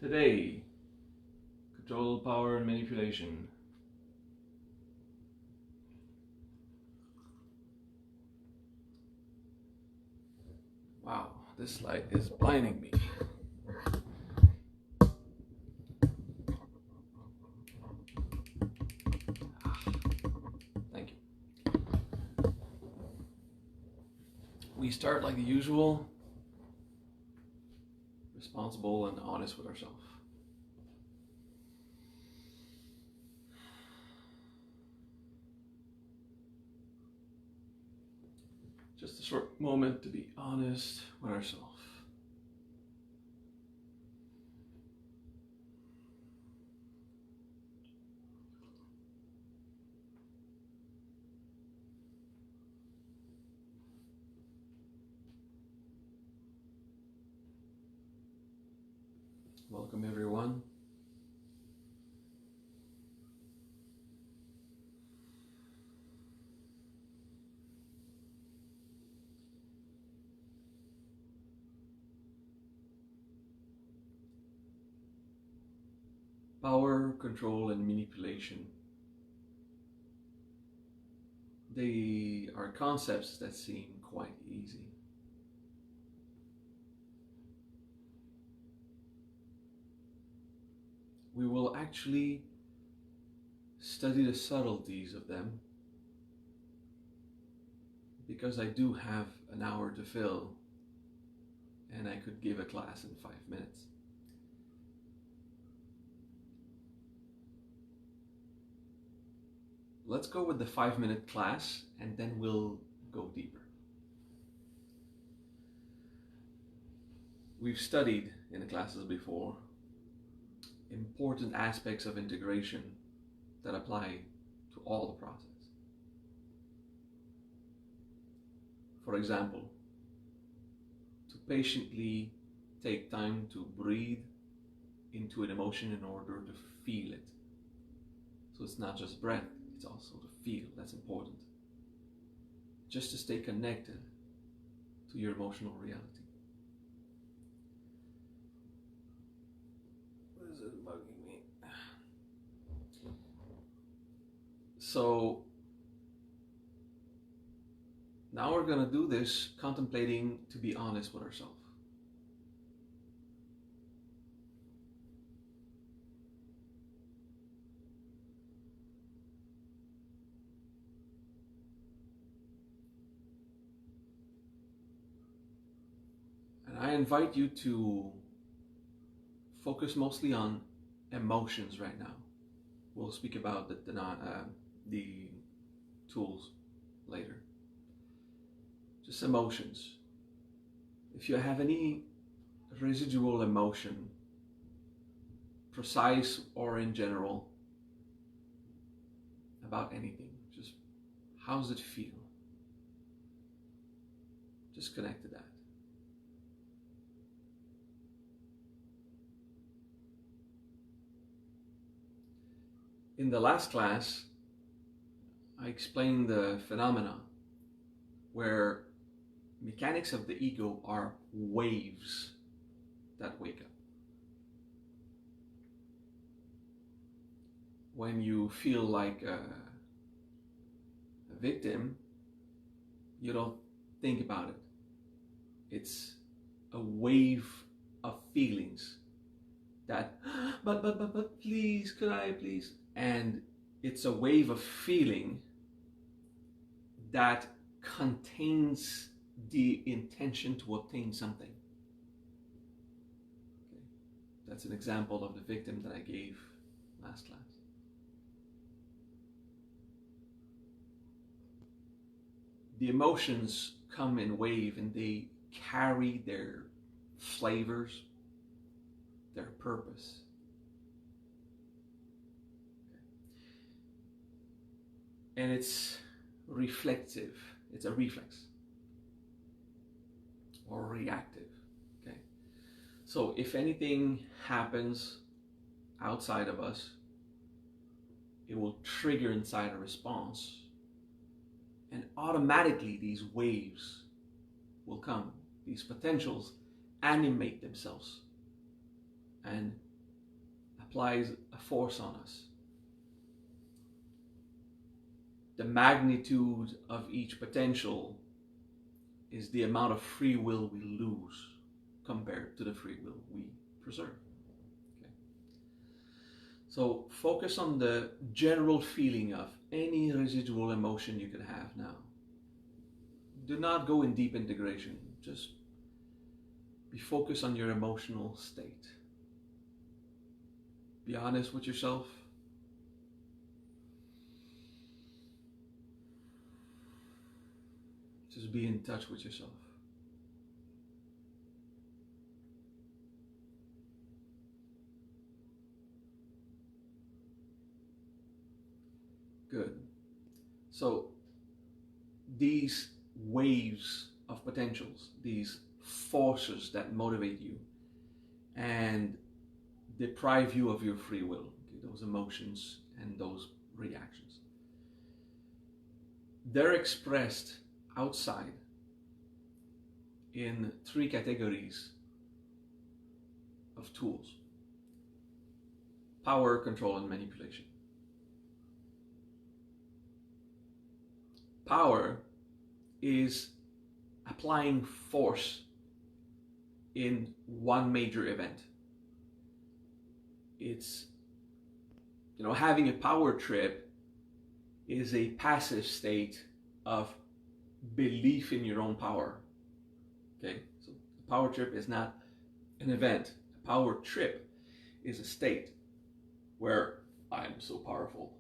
Today, control, power, and manipulation. Wow, this light is blinding me. Thank you. We start like the usual, responsible and honest with ourselves. Just a short moment to be honest with ourselves. Welcome everyone. Power, control, and manipulation. They are concepts that seem quite easy. We will actually study the subtleties of them because I do have an hour to fill and I could give a class in 5 minutes. Let's go with the 5-minute class and then we'll go deeper. We've studied in the classes before important aspects of integration that apply to all the process. For example, to patiently take time to breathe into an emotion in order to feel it. So it's not just breath, it's also to feel. That's important. Just to stay connected to your emotional reality. What is it bugging me? So now we're going to do this contemplating to be honest with ourselves. And I invite you to focus mostly on emotions right now. We'll speak about the tools later. Just emotions. If you have any residual emotion, precise or in general, about anything, just how does it feel? Just connect to that. In the last class, I explained the phenomena where mechanics of the ego are waves that wake up. When you feel like a victim, you don't think about it. It's a wave of feelings that, but please, could I please? And it's a wave of feeling that contains the intention to obtain something. Okay. That's an example of the victim that I gave last class. The emotions come in wave and they carry their flavors, their purpose. And it's reflective. It's a reflex or reactive. Okay. So if anything happens outside of us, it will trigger inside a response, and automatically these waves will come. These potentials animate themselves and applies a force on us. The magnitude of each potential is the amount of free will we lose compared to the free will we preserve. Okay. So focus on the general feeling of any residual emotion you could have now. Do not go in deep integration. Just be focused on your emotional state. Be honest with yourself. Just be in touch with yourself. Good. So these waves of potentials, these forces that motivate you and deprive you of your free will, okay, those emotions and those reactions, they're expressed outside in three categories of tools: power, control, and manipulation. Power is applying force in one major event. It's, having a power trip is a passive state of belief in your own power. Okay, so a power trip is not an event. A power trip is a state where I'm so powerful.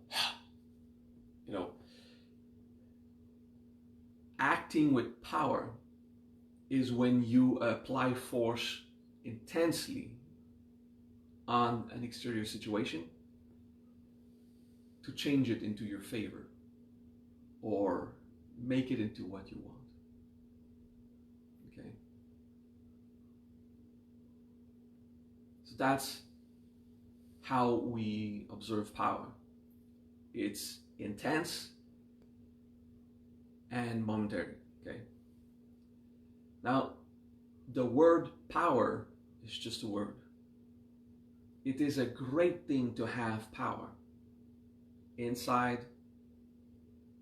Acting with power is when you apply force intensely on an exterior situation to change it into your favor or make it into what you want. Okay? So that's how we observe power. It's intense and momentary. Okay? Now, the word power is just a word. It is a great thing to have power inside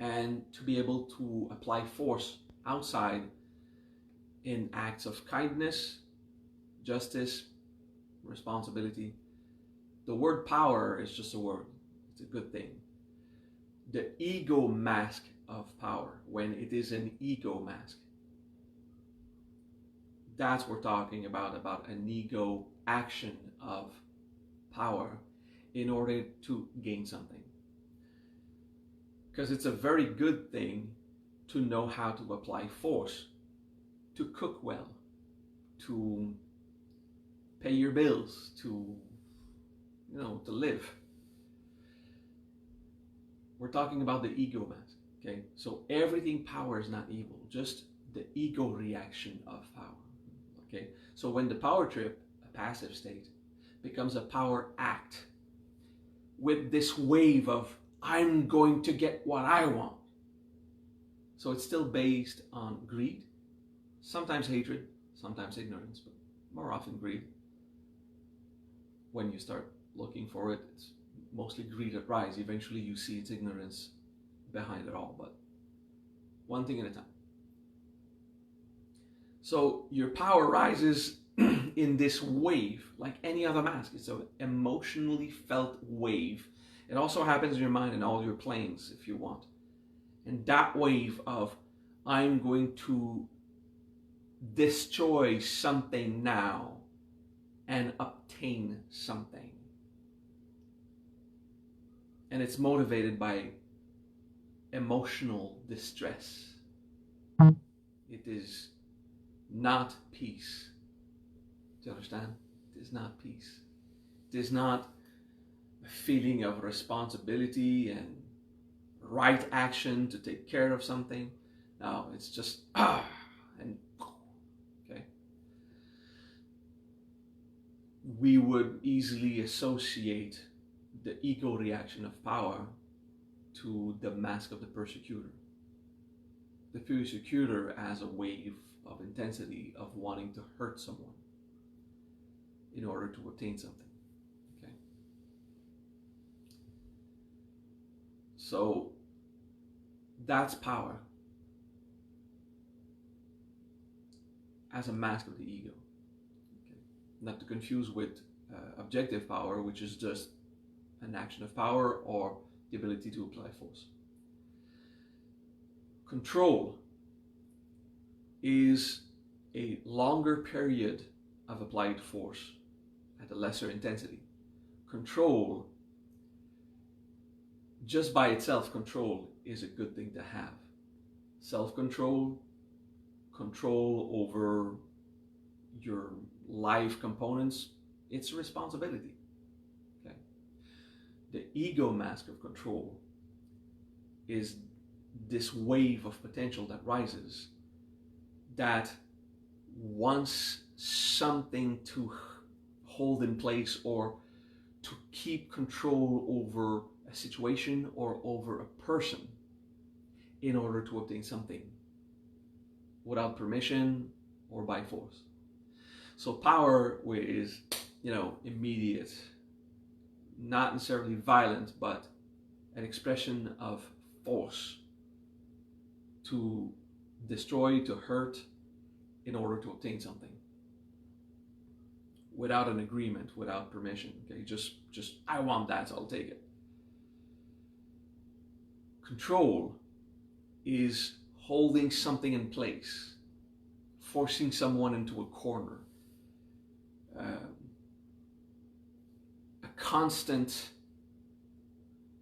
and to be able to apply force outside in acts of kindness, justice, responsibility. The word power is just a word. It's a good thing. The ego mask of power, when it is an ego mask, that's what we're talking about an ego action of power in order to gain something. Because it's a very good thing to know how to apply force, to cook well, to pay your bills, to live. We're talking about the ego mask. Okay, so everything power is not evil, just the ego reaction of power. Okay, so when the power trip, a passive state, becomes a power act with this wave of I'm going to get what I want. So it's still based on greed, sometimes hatred, sometimes ignorance, but more often greed. When you start looking for it, it's mostly greed at rise. Eventually you see its ignorance behind it all, but one thing at a time. So your power rises in this wave, like any other mask. It's an emotionally felt wave. It also happens in your mind and all your planes if you want. And that wave of I'm going to destroy something now and obtain something. And it's motivated by emotional distress. It is not peace. Do you understand? It is not peace. It is not a feeling of responsibility and right action to take care of something. No, it's just and okay. We would easily associate the ego reaction of power to the mask of the persecutor. The persecutor as a wave of intensity of wanting to hurt someone in order to obtain something. Okay. So that's power as a mask of the ego. Okay? Not to confuse with objective power, which is just an action of power or the ability to apply force. Control is a longer period of applied force at a lesser intensity. Control, just by itself, control is a good thing to have. Self-control, control over your life components, it's a responsibility. Okay? The ego mask of control is this wave of potential that rises, that wants something to hold in place or to keep control over a situation or over a person in order to obtain something without permission or by force. So power is, immediate, not necessarily violent, but an expression of force to destroy, to hurt, in order to obtain something without an agreement, without permission. Okay, just I want that, so I'll take it. Control is holding something in place, forcing someone into a corner, a constant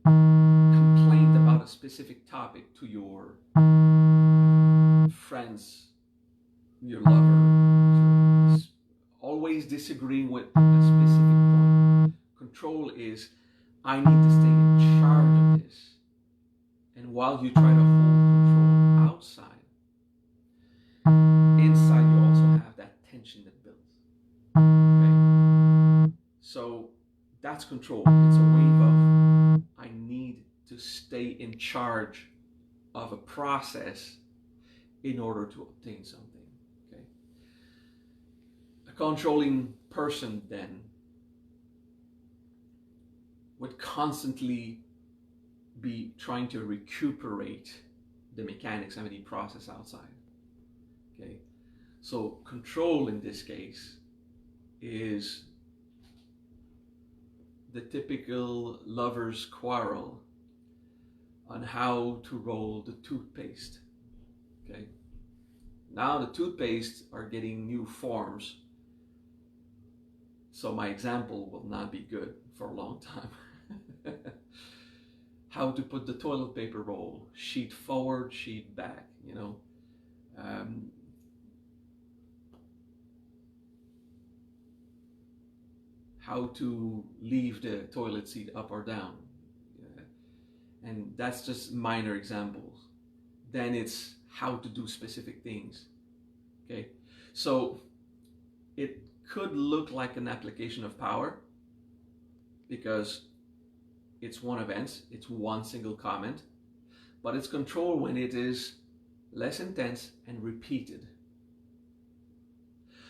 complaint about a specific topic to your friends, your lover, always disagreeing with a specific point. Control is, I need to stay in charge of this. And while you try to hold control outside, inside you also have that tension that builds. Okay? So that's control. It's a wave of, I need to stay in charge of a process in order to obtain something. Okay? A controlling person then would constantly be trying to recuperate the mechanics of any process outside. Okay? So control in this case is the typical lover's quarrel on how to roll the toothpaste. Okay? Now the toothpaste are getting new forms, so my example will not be good for a long time. How to put the toilet paper roll, sheet forward, sheet back, how to leave the toilet seat up or down. And that's just minor examples. Then it's how to do specific things. Okay, so it could look like an application of power because it's one event, it's one single comment, but it's control when it is less intense and repeated.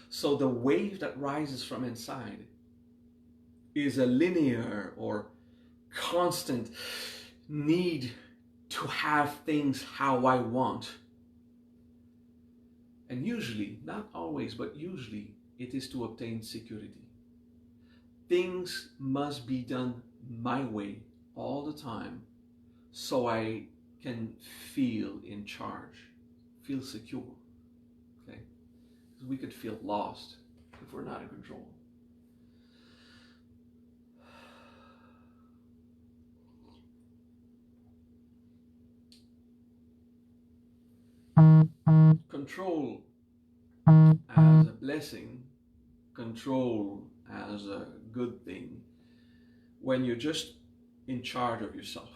So the wave that rises from inside is a linear or constant need to have things how I want. And usually, not always, but usually, it is to obtain security. Things must be done my way all the time so I can feel in charge, feel secure. Okay? Because we could feel lost if we're not in control. Control as a blessing, control as a good thing, when you're just in charge of yourself,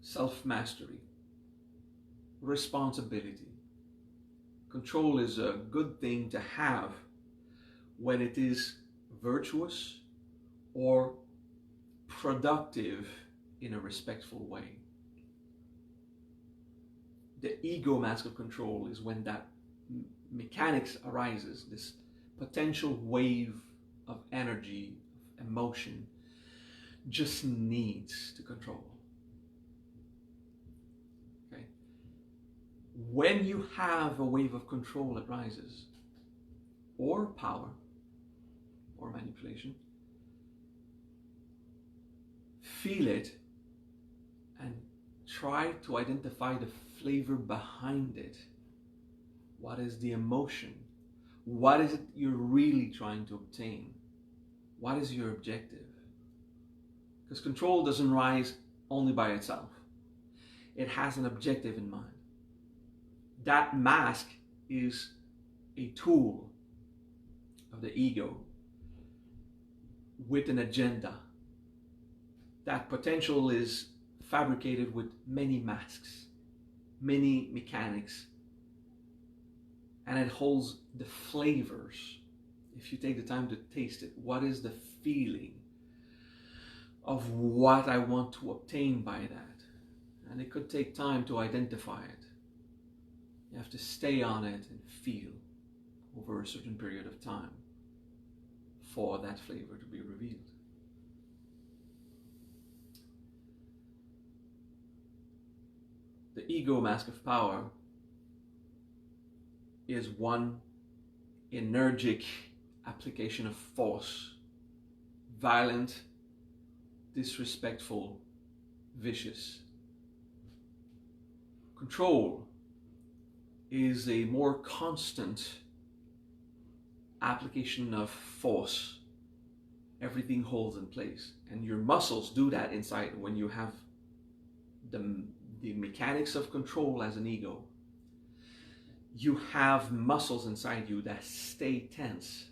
self-mastery, responsibility. Control is a good thing to have when it is virtuous or productive in a respectful way. The ego mask of control is when that mechanics arises, this potential wave of energy, of emotion, just needs to control. When you have a wave of control that rises, or power, or manipulation, feel it and try to identify the flavor behind it. What is the emotion? What is it you're really trying to obtain? What is your objective? Because control doesn't rise only by itself. It has an objective in mind. That mask is a tool of the ego with an agenda. That potential is fabricated with many masks, many mechanics, and it holds the flavors. If you take the time to taste it, what is the feeling of what I want to obtain by that? And it could take time to identify it. You have to stay on it and feel over a certain period of time for that flavor to be revealed. The ego mask of power is one energetic application of force, violent, disrespectful, vicious. Control is a more constant application of force. Everything holds in place, and your muscles do that inside when you have the mechanics of control as an ego. You have muscles inside you that stay tense,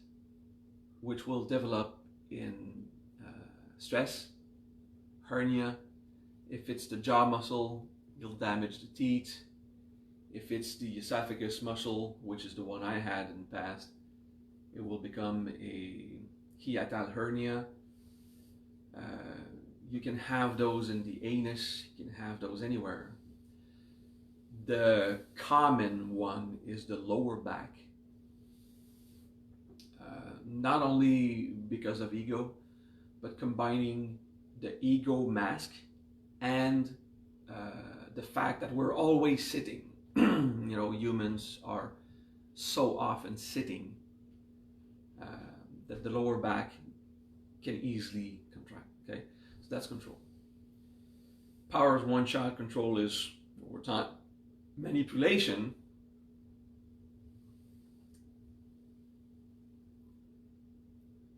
which will develop in stress, hernia. If it's the jaw muscle, you'll damage the teeth. If it's the esophagus muscle, which is the one I had in the past, it will become a hiatal hernia. You can have those in the anus, you can have those anywhere. The common one is the lower back. Not only because of ego, but combining the ego mask and the fact that we're always sitting. You know, humans are so often sitting that the lower back can easily contract. Okay, so that's control. Power is one shot. Control is what we're taught. Manipulation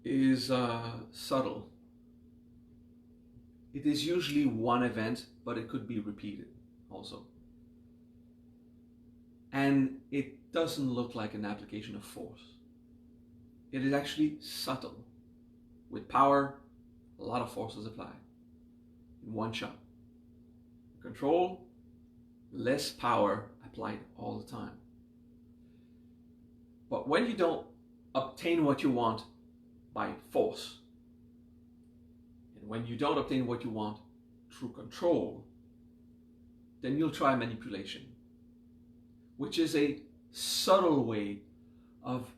is subtle. It is usually one event, but it could be repeated also. And it doesn't look like an application of force. It is actually subtle. With power, a lot of force is applied in one shot. Control, less power applied all the time. But when you don't obtain what you want by force, and when you don't obtain what you want through control, then you'll try manipulation, which is a subtle way of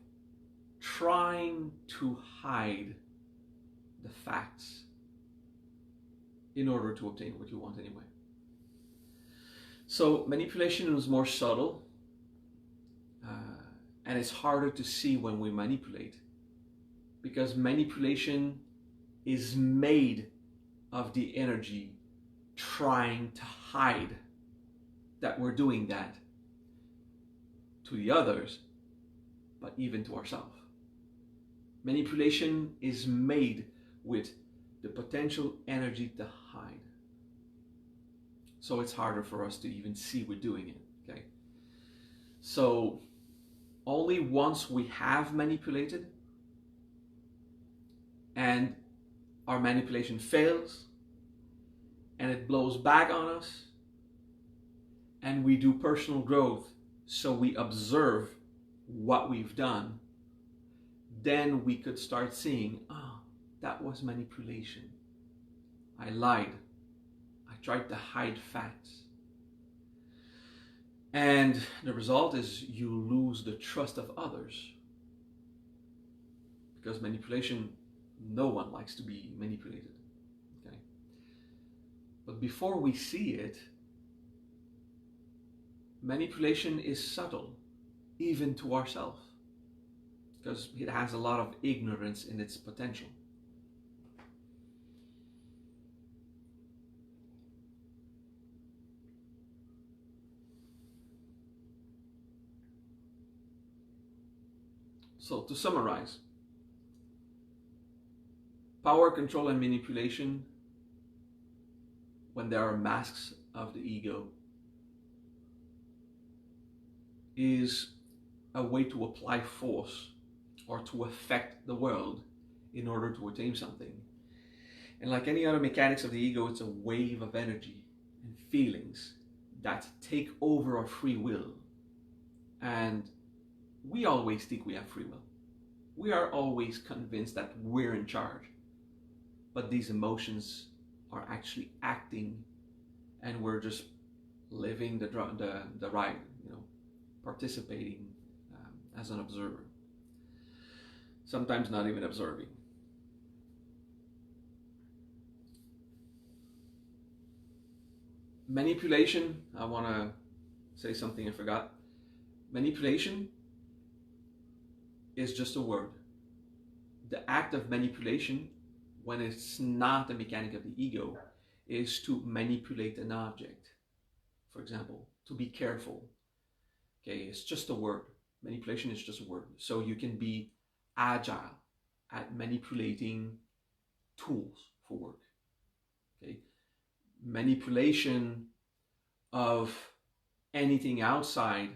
trying to hide the facts in order to obtain what you want anyway. So manipulation is more subtle, and it's harder to see when we manipulate, because manipulation is made of the energy trying to hide that we're doing that to the others, but even to ourselves. Manipulation is made with the potential energy to hide. So it's harder for us to even see we're doing it, okay? So only once we have manipulated and our manipulation fails and it blows back on us and we do personal growth, so we observe what we've done, then we could start seeing, oh, that was manipulation. I lied. I tried to hide facts. And the result is you lose the trust of others. Because manipulation, no one likes to be manipulated. Okay? But before we see it, manipulation is subtle, even to ourselves, because it has a lot of ignorance in its potential. So to summarize, power, control, and manipulation, when there are masks of the ego, is a way to apply force or to affect the world in order to attain something. And like any other mechanics of the ego, it's a wave of energy and feelings that take over our free will. And we always think we have free will. We are always convinced that we're in charge. But these emotions are actually acting, and we're just living the ride, participating as an observer. Sometimes not even observing. Manipulation, I want to say something I forgot. Manipulation is just a word. The act of manipulation, when it's not the mechanic of the ego, is to manipulate an object. For example, to be careful. Okay, it's just a word. Manipulation is just a word. So you can be agile at manipulating tools for work. Okay, manipulation of anything outside,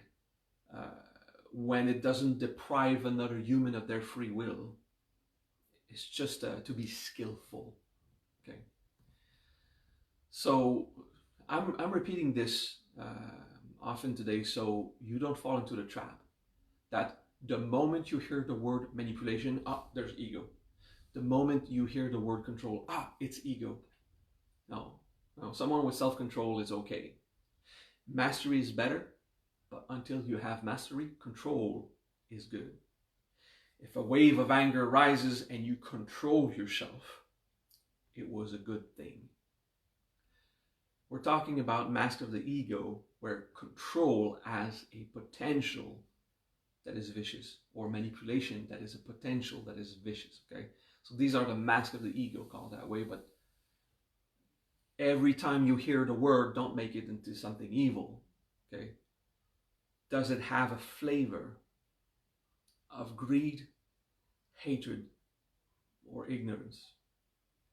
when it doesn't deprive another human of their free will, it's just to be skillful. Okay. So I'm repeating this often today, so you don't fall into the trap that the moment you hear the word manipulation, there's ego. The moment you hear the word control, it's ego. No, someone with self-control is okay. Mastery is better, but until you have mastery, control is good. If a wave of anger rises and you control yourself, it was a good thing. We're talking about mask of the ego, where control has a potential that is vicious, or manipulation that is a potential that is vicious. Okay, so these are the mask of the ego, called that way. But every time you hear the word, don't make it into something evil. Okay, does it have a flavor of greed, hatred, or ignorance?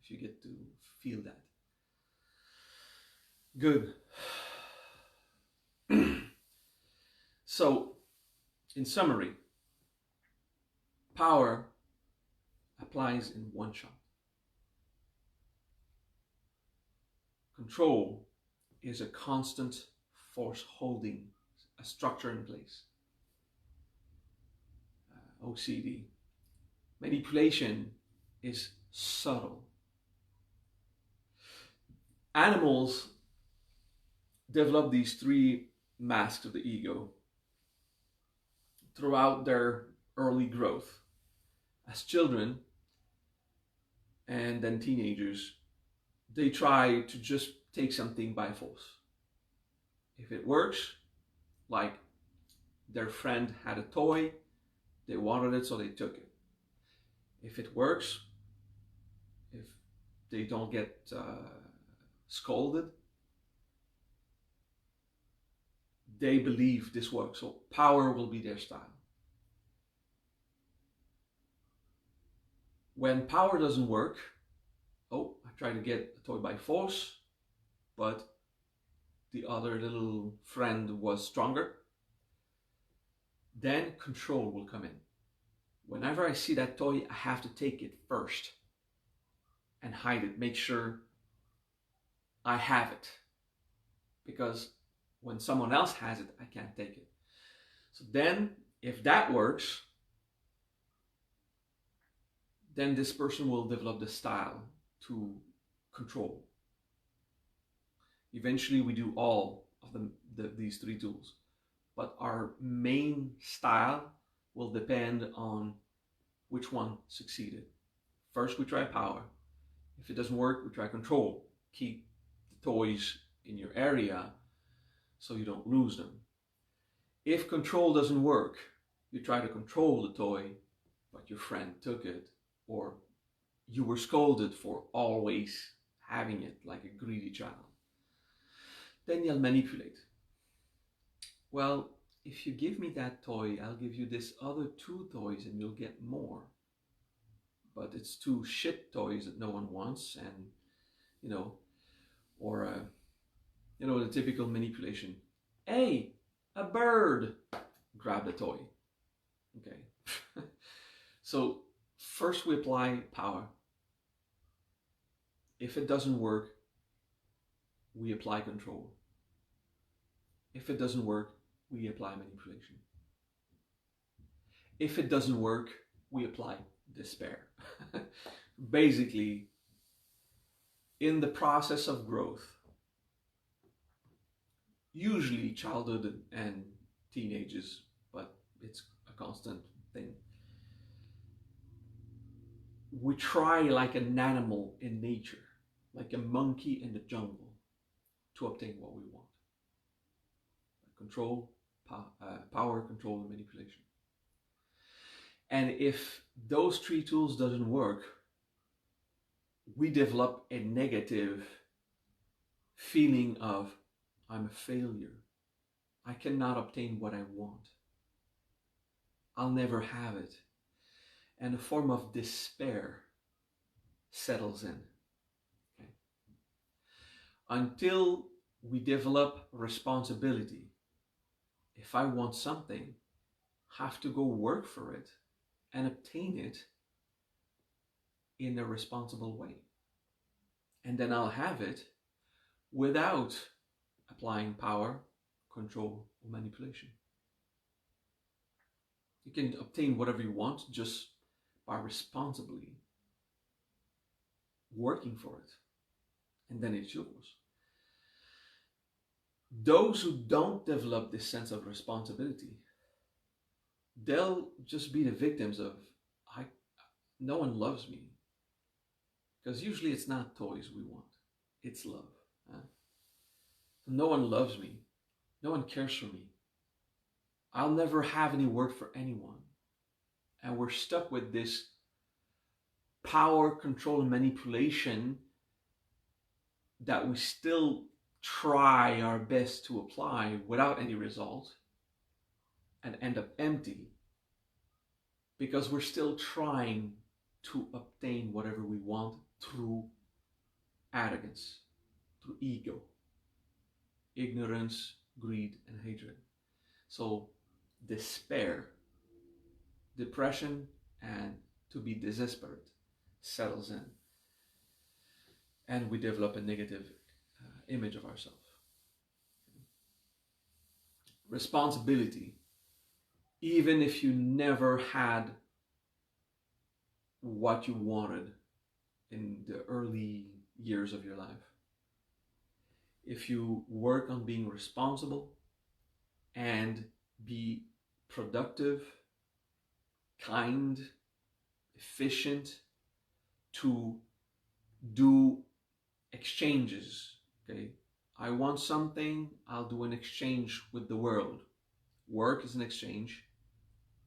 If you get to feel that. Good. So, in summary, power applies in one shot. Control is a constant force holding a structure in place. OCD. Manipulation is subtle. Animals develop these three masks of the ego throughout their early growth. As children and then teenagers, they try to just take something by force. If it works, like their friend had a toy, they wanted it, so they took it. If it works, if they don't get scolded, they believe this works, so power will be their style. When power doesn't work, I try to get a toy by force, but the other little friend was stronger, then control will come in. Whenever I see that toy, I have to take it first and hide it, make sure I have it, because when someone else has it, I can't take it. So then, if that works, then this person will develop the style to control. Eventually, we do all of these three tools, but our main style will depend on which one succeeded. First, we try power. If it doesn't work, we try control. Keep the toys in your area so you don't lose them. If control doesn't work, you try to control the toy, but your friend took it, or you were scolded for always having it like a greedy child, then you'll manipulate. Well, if you give me that toy, I'll give you this other 2 toys and you'll get more. But it's 2 shit toys that no one wants, and or the typical manipulation. Hey, a bird! Grab the toy. Okay. So first we apply power. If it doesn't work, we apply control. If it doesn't work, we apply manipulation. If it doesn't work, we apply despair. Basically, in the process of growth, usually childhood and teenagers, but it's a constant thing, we try like an animal in nature, like a monkey in the jungle, to obtain what we want. Control, power, control, and manipulation. And if those 3 tools doesn't work, we develop a negative feeling of, I'm a failure. I cannot obtain what I want. I'll never have it. And a form of despair settles in. Okay? Until we develop responsibility. If I want something, I have to go work for it and obtain it in a responsible way. And then I'll have it without applying power, control, or manipulation. You can obtain whatever you want just by responsibly working for it. And then it's yours. Those who don't develop this sense of responsibility, they'll just be the victims of, no one loves me. Because usually it's not toys we want, it's love. No one loves me. No one cares for me. I'll never have any work for anyone. And we're stuck with this power, control, and manipulation that we still try our best to apply without any result and end up empty because we're still trying to obtain whatever we want through arrogance, through ego, ignorance, greed, and hatred. So despair, depression, and to be desperate settles in, and we develop a negative image of ourselves. Responsibility, even if you never had what you wanted in the early years of your life, if you work on being responsible and be productive, kind, efficient, to do exchanges, okay? I want something, I'll do an exchange with the world. Work is an exchange.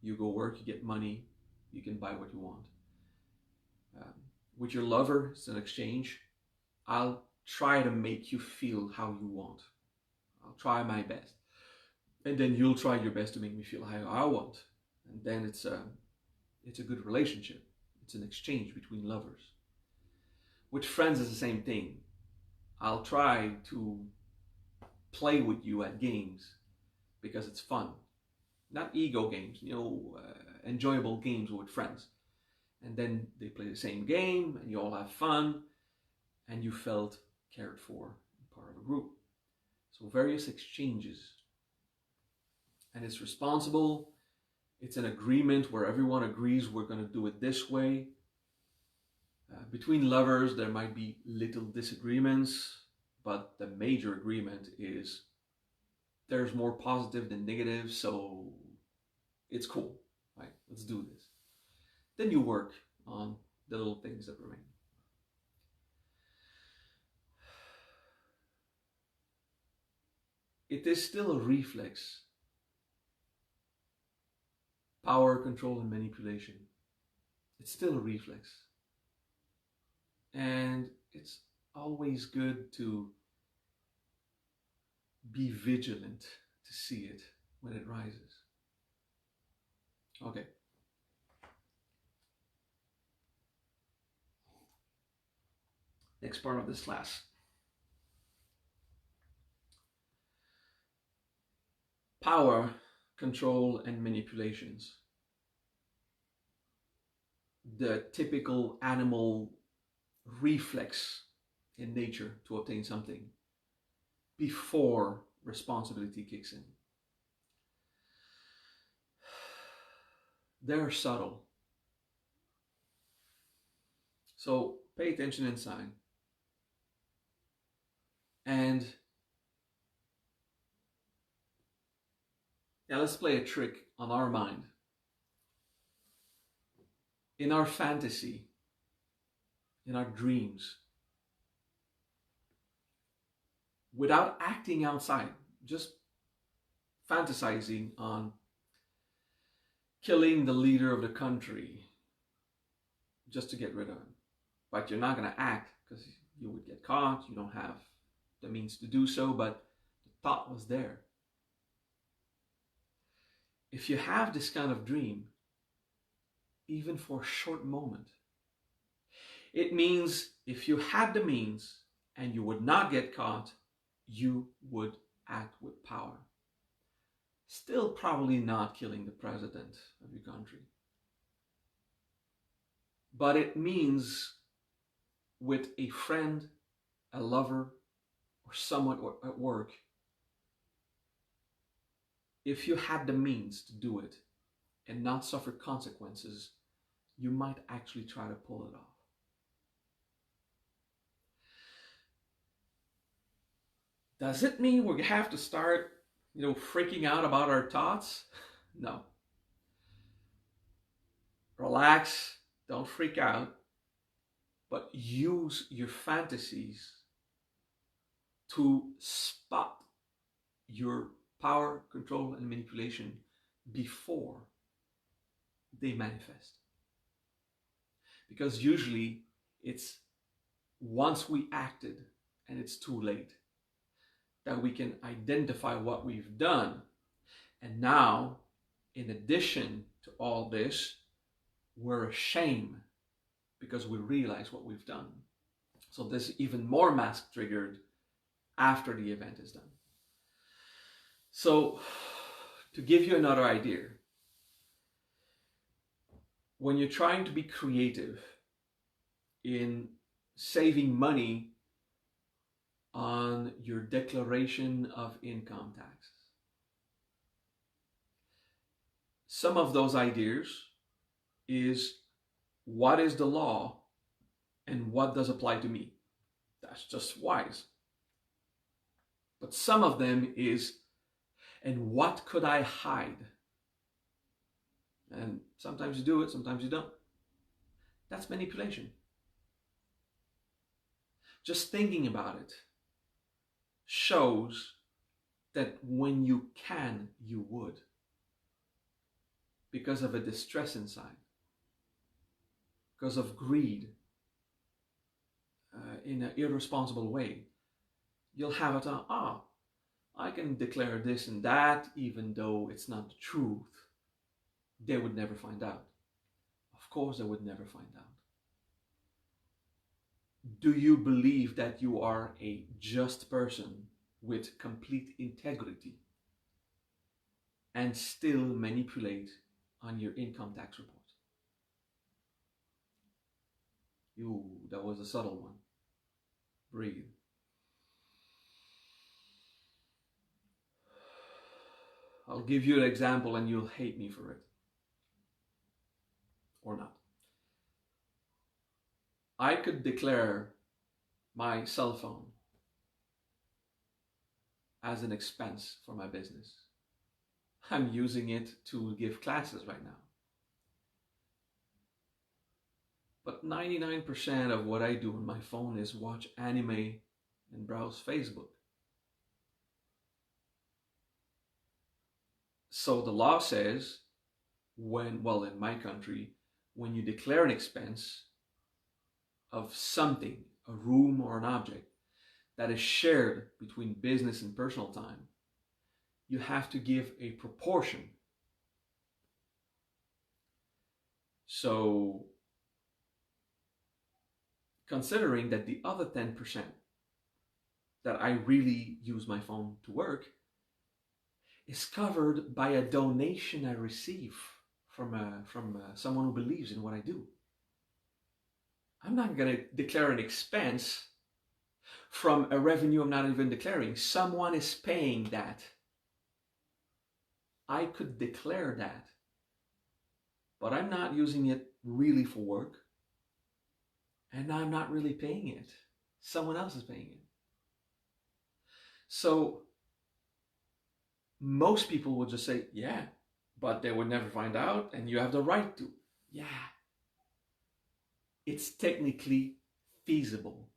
You go work, you get money, you can buy what you want. With your lover, it's an exchange. I'll try to make you feel how you want. I'll try my best. And then you'll try your best to make me feel how I want. And then it's a good relationship. It's an exchange between lovers. With friends, it's the same thing. I'll try to play with you at games because it's fun. Not ego games, enjoyable games with friends. And then they play the same game and you all have fun and you felt cared for, part of a group. So various exchanges. And it's responsible. It's an agreement where everyone agrees we're going to do it this way. Between lovers, there might be little disagreements, but the major agreement is there's more positive than negative, so it's cool, right? Let's do this. Then you work on the little things that remain. It is still a reflex power, control, and manipulation. It's still a reflex. And it's always good to be vigilant to see it when it rises. Okay. Next part of this class. Power, control, and manipulations. The typical animal reflex in nature to obtain something before responsibility kicks in. They're subtle. So pay attention inside. And yeah, let's play a trick on our mind. In our fantasy, in our dreams, without acting outside, just fantasizing on killing the leader of the country just to get rid of him. But you're not going to act because you would get caught, you don't have the means to do so, but the thought was there. If you have this kind of dream, even for a short moment, it means if you had the means and you would not get caught, you would act with power. Still probably not killing the president of your country. But it means with a friend, a lover, or someone at work, if you had the means to do it and not suffer consequences, you might actually try to pull it off. Does it mean we have to start, freaking out about our thoughts? No. Relax, don't freak out, but use your fantasies to spot your power, control, and manipulation before they manifest. Because usually it's once we acted and it's too late that we can identify what we've done. And now, in addition to all this, we're ashamed because we realize what we've done. So there's even more mask triggered after the event is done. So, to give you another idea, when you're trying to be creative in saving money on your declaration of income taxes, some of those ideas is what is the law and what does apply to me. That's just wise. But some of them is, and what could I hide? And sometimes you do it, sometimes you don't. That's manipulation. Just thinking about it shows that when you can, you would. Because of a distress inside. Because of greed. In an irresponsible way. You'll have it on, I can declare this and that even though it's not the truth. They would never find out. Of course they would never find out. Do you believe that you are a just person with complete integrity and still manipulate on your income tax report? That was a subtle one. Breathe. I'll give you an example and you'll hate me for it. Or not. I could declare my cell phone as an expense for my business. I'm using it to give classes right now. But 99% of what I do on my phone is watch anime and browse Facebook. So the law says in my country, when you declare an expense of something, a room or an object, that is shared between business and personal time, you have to give a proportion. So, considering that the other 10% that I really use my phone to work is covered by a donation I receive from someone who believes in what I do. I'm not going to declare an expense from a revenue I'm not even declaring. Someone is paying that. I could declare that, but I'm not using it really for work, and I'm not really paying it. Someone else is paying it. So most people would just say, yeah, but they would never find out, and you have the right to. Yeah, it's technically feasible,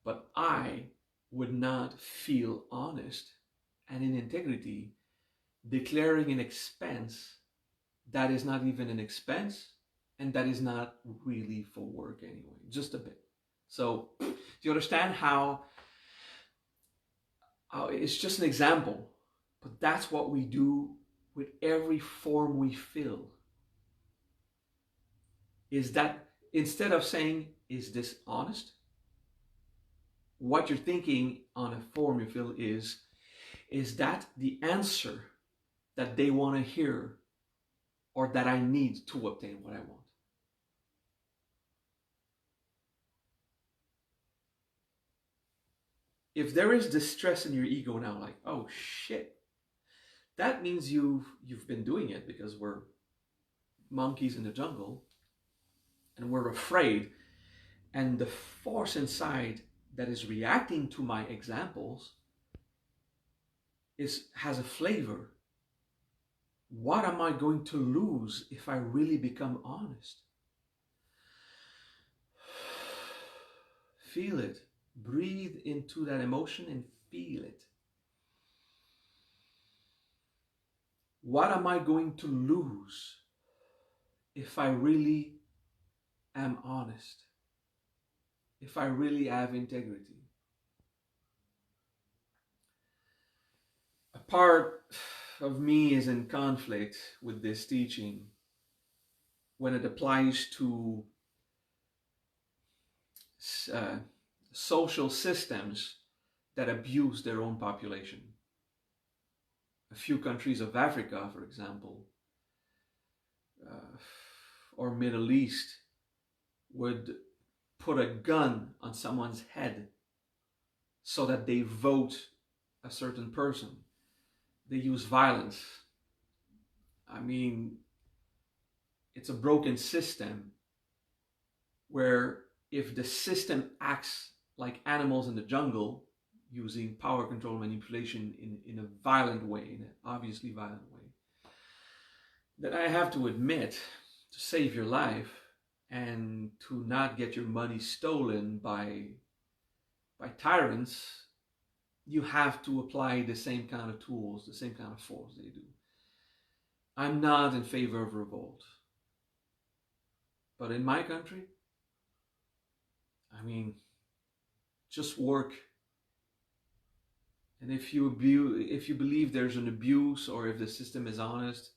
but I would not feel honest and in integrity declaring an expense that is not even an expense and that is not really for work anyway, just a bit. So do you understand how it's just an example, but that's what we do with every form we fill. Is that instead of saying, is this honest? What you're thinking on a form you fill is that the answer that they want to hear or that I need to obtain what I want? If there is distress in your ego now, like, oh shit, that means you've been doing it because we're monkeys in the jungle and we're afraid, and the force inside that is reacting to my examples has a flavor. What am I going to lose if I really become honest? Feel it. Breathe into that emotion and feel it. What am I going to lose if I really am honest? If I really have integrity? A part of me is in conflict with this teaching when it applies to social systems that abuse their own population. A few countries of Africa, for example, or Middle East, would put a gun on someone's head so that they vote a certain person. They use violence. I mean, it's a broken system where if the system acts like animals in the jungle, using power, control, manipulation in a violent way, in an obviously violent way, then I have to admit, to save your life and to not get your money stolen by tyrants, you have to apply the same kind of tools, the same kind of force they do. I'm not in favor of revolt. But in my country, I mean, just work. And if you believe there's an abuse, or if the system is honest,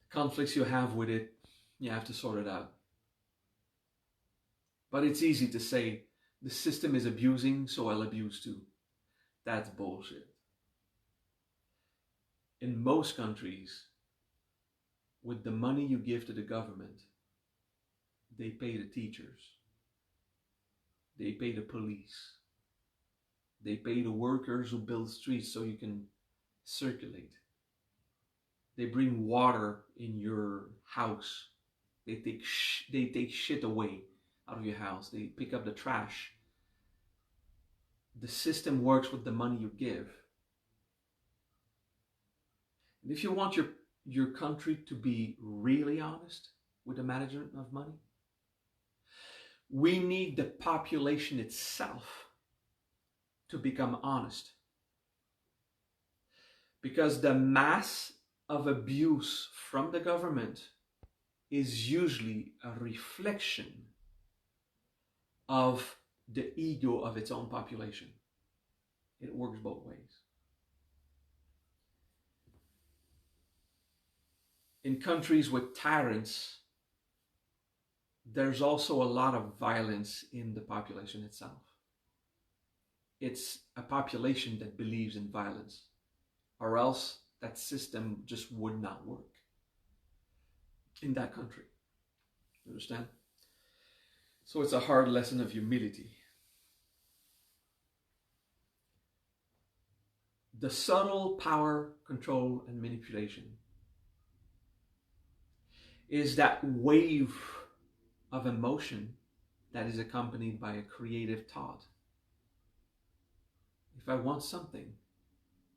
the conflicts you have with it, you have to sort it out. But it's easy to say, the system is abusing, so I'll abuse too. That's bullshit. In most countries, with the money you give to the government, they pay the teachers. They pay the police. They pay the workers who build streets so you can circulate. They bring water in your house. They take shit away out of your house. They pick up the trash. The system works with the money you give. And if you want your country to be really honest with the management of money, we need the population itself to become honest. Because the mass of abuse from the government is usually a reflection of the ego of its own population. It works both ways. In countries with tyrants, there's also a lot of violence in the population itself. It's a population that believes in violence, or else that system just would not work in that country. You understand? So it's a hard lesson of humility. The subtle power, control, and manipulation is that wave of emotion that is accompanied by a creative thought. If I want something,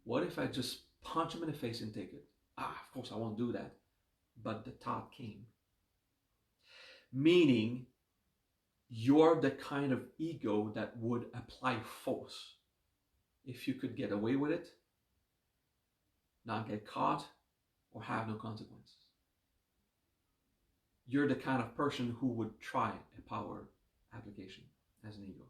what if I just punch him in the face and take it? Of course I won't do that. But the thought came. Meaning, you're the kind of ego that would apply force. If you could get away with it, not get caught, or have no consequences. You're the kind of person who would try a power application as an ego.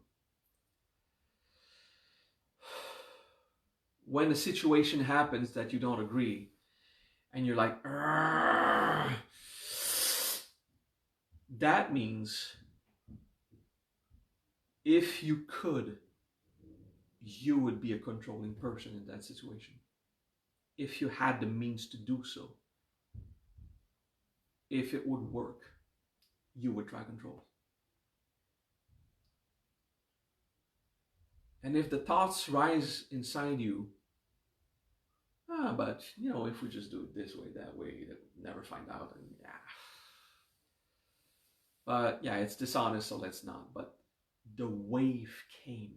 When a situation happens that you don't agree, and you're like, "Argh," that means if you could, you would be a controlling person in that situation. If you had the means to do so, if it would work, you would try control. And if the thoughts rise inside you, but if we just do it this way, that way, they'll never find out, and But it's dishonest, so let's not. But the wave came.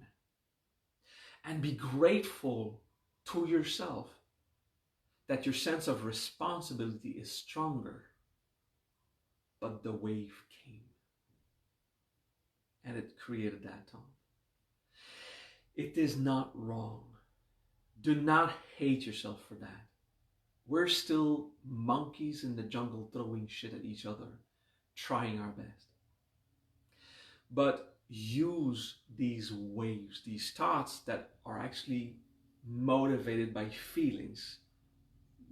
And be grateful to yourself that your sense of responsibility is stronger. But the wave came. And it created that thought. It is not wrong. Do not hate yourself for that. We're still monkeys in the jungle throwing shit at each other, trying our best. But use these waves, these thoughts that are actually motivated by feelings.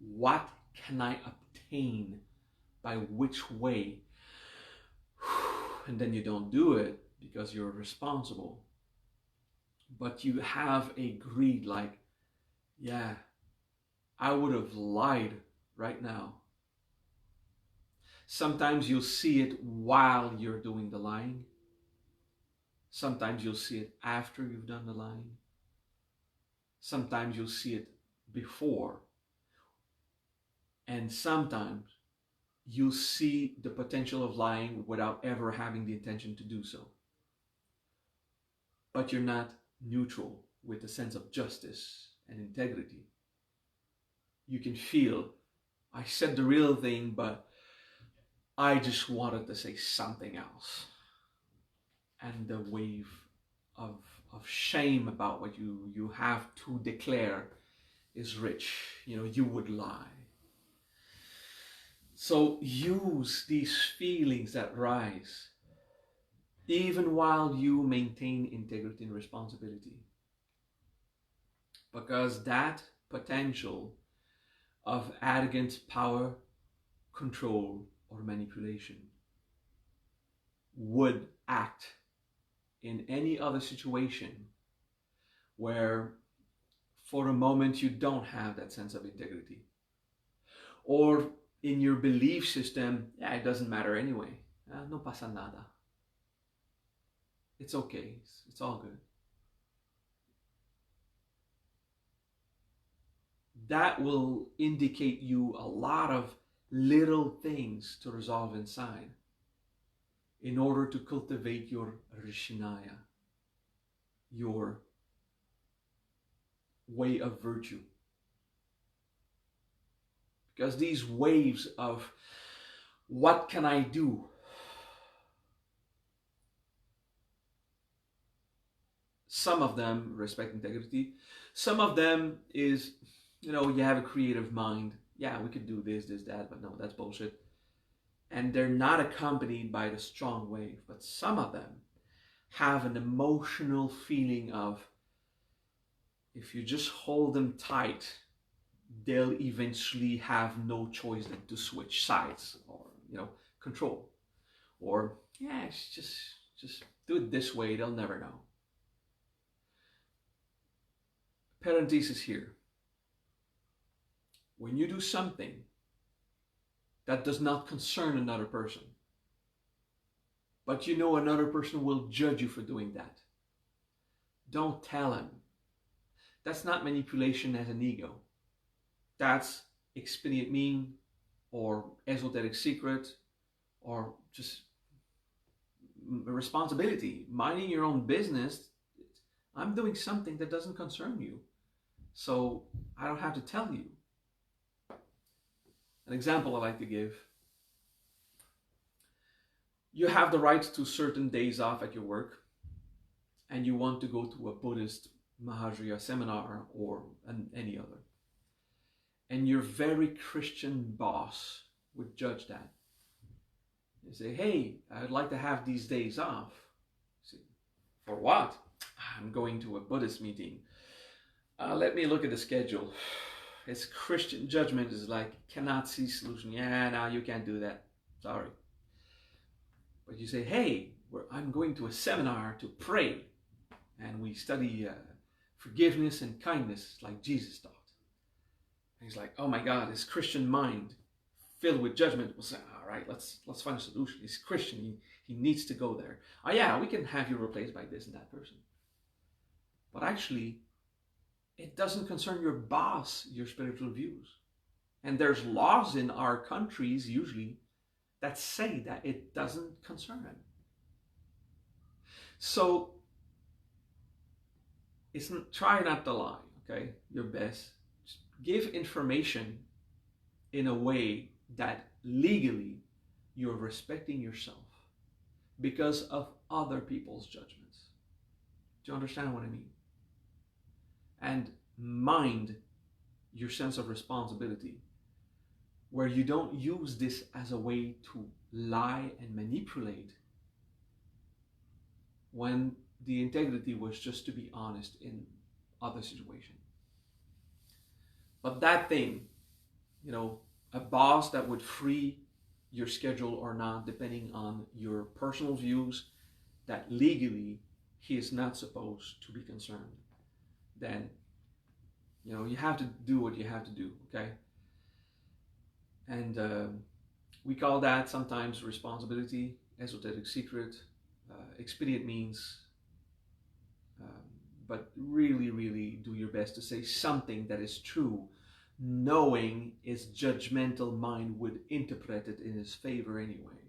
What can I obtain by which way? And then you don't do it because you're responsible. But you have a greed like, I would have lied right now. Sometimes you'll see it while you're doing the lying. Sometimes you'll see it after you've done the lying. Sometimes you'll see it before. And sometimes you'll see the potential of lying without ever having the intention to do so. But you're not neutral with a sense of justice and integrity. You can feel, I said the real thing, but I just wanted to say something else. And the wave of shame about what you have to declare is rich. You would lie. So use these feelings that rise, even while you maintain integrity and responsibility. Because that potential of arrogant power, control, or manipulation would act in any other situation where for a moment you don't have that sense of integrity. Or in your belief system, it doesn't matter anyway. No pasa nada. It's okay. It's all good. That will indicate you a lot of little things to resolve inside in order to cultivate your rishinaya, your way of virtue. Because these waves of what can I do? Some of them respect integrity. Some of them is, you have a creative mind. yeah, we could do this, this, that, but no, that's bullshit. And they're not accompanied by the strong wave, but some of them have an emotional feeling of, if you just hold them tight, they'll eventually have no choice than to switch sides, or control, or yeah, it's just do it this way, they'll never know. Parenthesis here. When you do something that does not concern another person, but you know another person will judge you for doing that, don't tell him. That's not manipulation as an ego. That's expedient mean, or esoteric secret, or just responsibility, minding your own business. I'm doing something that doesn't concern you, so I don't have to tell you. An example I like to give: you have the right to certain days off at your work, and you want to go to a Buddhist Mahajaya seminar or any other. And your very Christian boss would judge that. They say, hey, I'd like to have these days off. Say, for what? I'm going to a Buddhist meeting. Let me look at the schedule. His Christian judgment is like, cannot see solution. Yeah, no, you can't do that. Sorry. But you say, hey, I'm going to a seminar to pray. And we study forgiveness and kindness like Jesus taught. And he's like, oh my God, his Christian mind filled with judgment will say, all right, let's find a solution. He's Christian, he needs to go there. Oh yeah, we can have you replaced by this and that person. But actually, it doesn't concern your boss, your spiritual views. And there's laws in our countries usually that say that it doesn't concern him. So try not to lie, okay? Your best. Just give information in a way that legally you're respecting yourself because of other people's judgments. Do you understand what I mean? And mind your sense of responsibility, where you don't use this as a way to lie and manipulate, when the integrity was just to be honest in other situations. But that thing, a boss that would free your schedule or not, depending on your personal views, that legally he is not supposed to be concerned, then you have to do what you have to do, okay? And we call that sometimes responsibility, esoteric secret, expedient means, but really, really do your best to say something that is true, knowing his judgmental mind would interpret it in his favor anyway.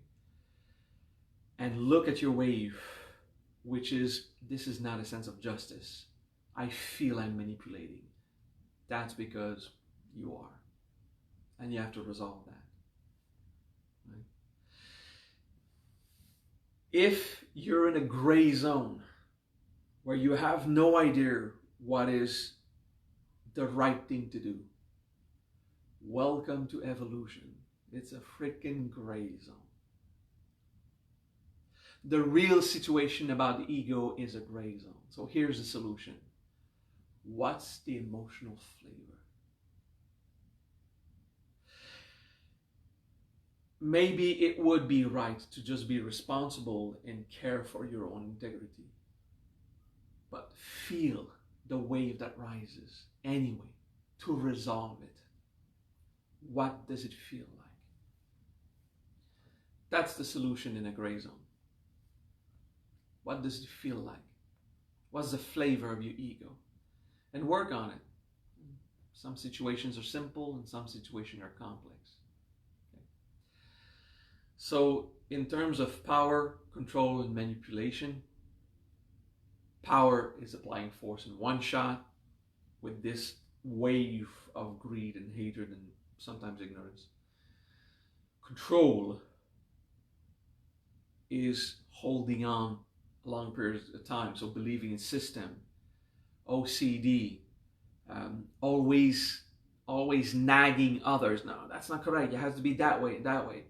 And look at your wave, which is, this is not a sense of justice. I feel I'm manipulating. That's because you are. And you have to resolve that. Right? If you're in a gray zone where you have no idea what is the right thing to do, welcome to evolution. It's a freaking gray zone. The real situation about the ego is a gray zone. So here's the solution. What's the emotional flavor? Maybe it would be right to just be responsible and care for your own integrity. But feel the wave that rises anyway to resolve it. What does it feel like? That's the solution in a gray zone. What does it feel like? What's the flavor of your ego? And work on it. Some situations are simple and some situations are complex. Okay. So in terms of power, control, and manipulation, power is applying force in one shot with this wave of greed and hatred and sometimes ignorance. Control is holding on long periods of time, so believing in system, OCD, always always nagging others. No, that's not correct. It has to be that way, that way.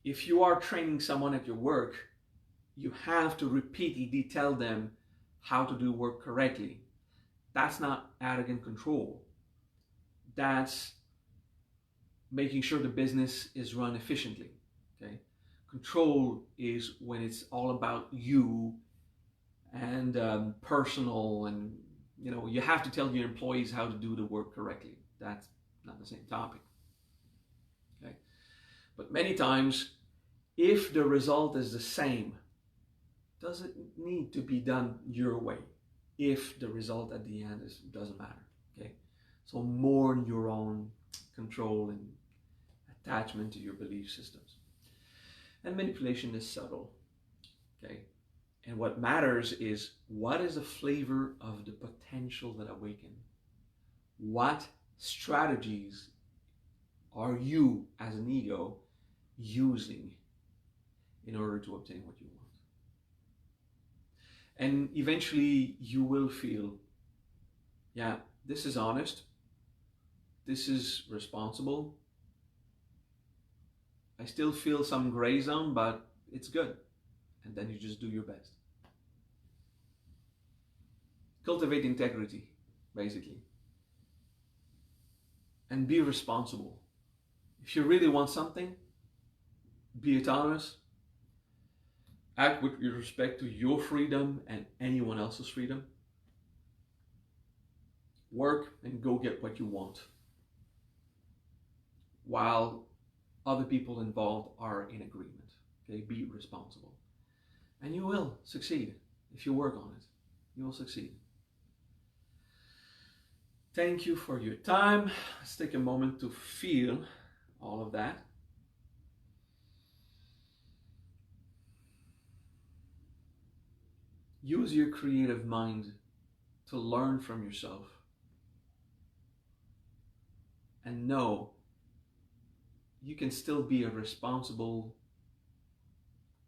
If you are training someone at your work, you have to repeatedly tell them how to do work correctly. That's not arrogant control. That's making sure the business is run efficiently. Okay? Control is when it's all about you and personal, and you have to tell your employees how to do the work correctly. That's not the same topic. Okay? But many times, if the result is the same, doesn't need to be done your way if the result at the end doesn't matter. Okay? So mourn your own control and attachment to your belief systems. And manipulation is subtle. Okay? And what matters is, what is the flavor of the potential that awaken? What strategies are you as an ego using in order to obtain what you want? And eventually you will feel, yeah, this is honest, this is responsible, I still feel some gray zone, but it's good. And then you just do your best. Cultivate integrity, basically. And be responsible. If you really want something, be autonomous. Act with respect to your freedom and anyone else's freedom. Work and go get what you want, while other people involved are in agreement. Okay, be responsible. And you will succeed. If you work on it, you will succeed. Thank you for your time. Let's take a moment to feel all of that. Use your creative mind to learn from yourself. And know you can still be a responsible,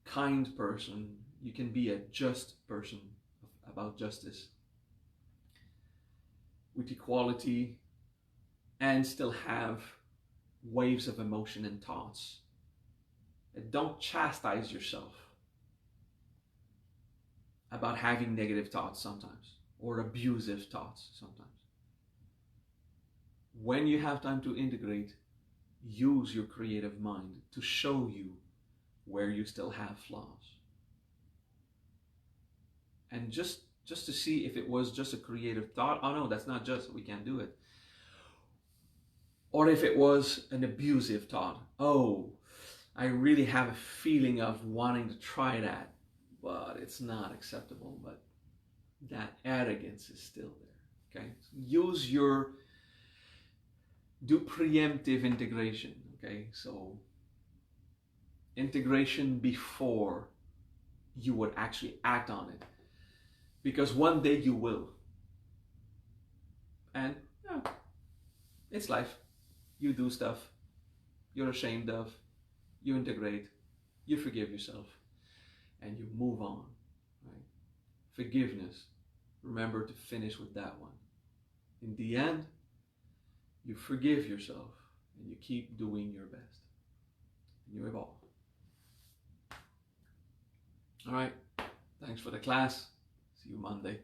kind person. You can be a just person about justice, with equality, and still have waves of emotion and thoughts. And don't chastise yourself about having negative thoughts sometimes, or abusive thoughts sometimes. When you have time to integrate, use your creative mind to show you where you still have flaws. And just to see if it was just a creative thought, oh no, that's not just, we can't do it. Or if it was an abusive thought, oh, I really have a feeling of wanting to try that, but it's not acceptable, but that arrogance is still there. Okay, so do preemptive integration. Okay, so integration before you would actually act on it, because one day you will. And yeah, it's life. You do stuff you're ashamed of, you integrate, you forgive yourself, and you move on. Right? Forgiveness. Remember to finish with that one. In the end, you forgive yourself and you keep doing your best. And you evolve. All right. Thanks for the class. See you Monday.